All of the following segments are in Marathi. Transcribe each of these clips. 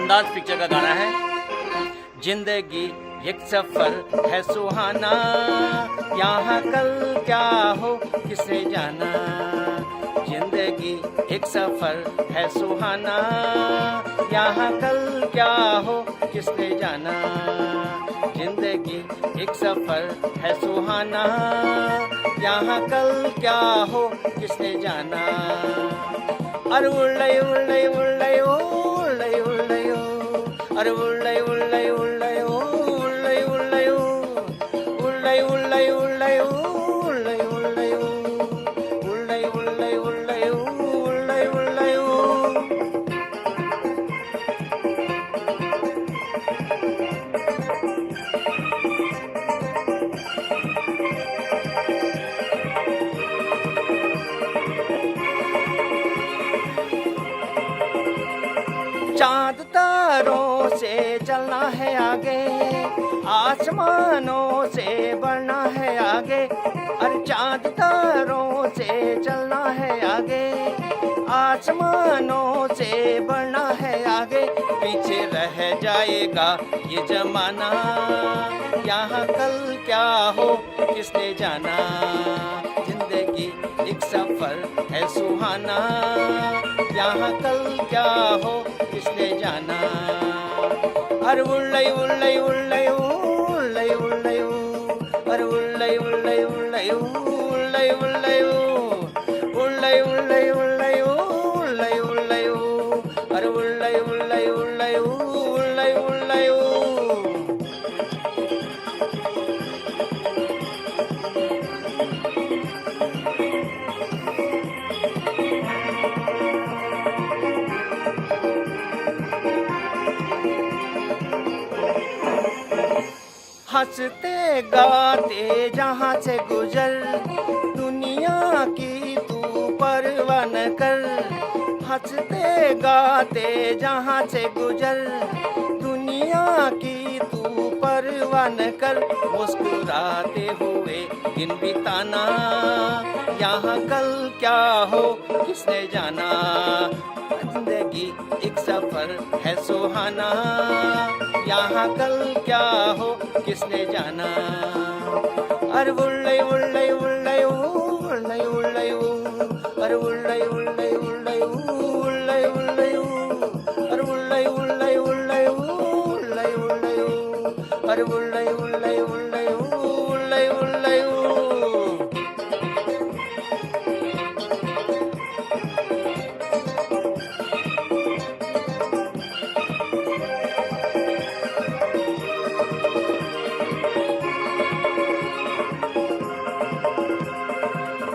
अंदाज पिक्चर का गाना है। जिंदगी एक सफर है सुहाना, यहाँ कल क्या हो किसने जाना। जिंदगी एक सफर है सुहाना, यहाँ कल क्या हो किसने जाना। जिंदगी एक सफर है सुहाना, यहाँ कल क्या हो किसने जाना। अरे उल्लई उल्लई उल्लई उल्लई उल्लई अरे उल्लई उल्लई उल्लई उल्लई उल्लई उल्लई उल्लई उल्लई उल्लई उल्लई उल्लई उल्लई उल्लई उल्लई उल्लई। चांद तारों से चलना है आगे, आसमानों से बढ़ना है आगे। अरे चांद तारों से चलना है आगे, आसमानों से बढ़ना है आगे। पीछे रह जाएगा ये जमाना, यहाँ कल क्या हो किसने जाना। जिंदगी एक सफर है सुहाना, यहाँ कल क्या हो किसने जाना। अरे उल्लई उल्लई उल्लई उल्लई उल्लई अरे उल्लई उल्लई उल्लई उल्लई उल्लई उल्लई उल्लई उल्लई उल्लई उल्लई अरे उल्लई उल्लई उल्लई उल्लई उल्लई। हंसते गाते जहाँ से गुजर, दुनिया की तू परवाह न कर। हंसते गाते जहाँ से गुजर, दुनिया की तू परवाह न कर। मुस्कुराते हुए दिन बिताना, यहाँ कल क्या हो किसने जाना। जिंदगी एक सफर है सुहाना, यहाँ कल क्या हो किसने जाना। अरे उल्लई उल्लई उल्लई उल्लई उल्लई अरे उल्लई उल्लई उल्लई उल्लई उल्लई अरे उल्लई उल्लई उल्लई उल्लई उल्लई अरे उल्लई उल्लई उल्लई उल्लई उल्लई।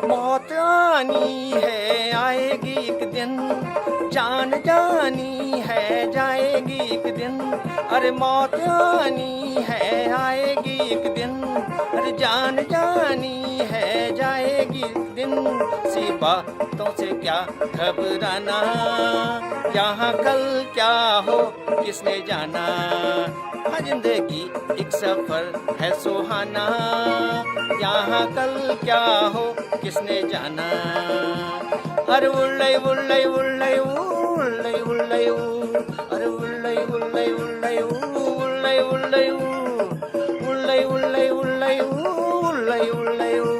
मौत आनी है आएगी एक दिन, जान जानी है जाएगी एक दिन। अरे मौत आनी है आएगी एक दिन, अरे जान जानी है जाएगी एक दिन। सी बातों से क्या घबराना, यहाँ कल क्या हो किसने जाना। जिंदगी एक सफर है सुहाना, यहाँ कल क्या हो किसने जाना। अरे उल्लई उल्लई उल्लई उल्लई उल्लई अरे उल्लई उल्लई उल्लई उल्लई उल्लई उल्लई उल्लई उल्लई उल्लई उल्लई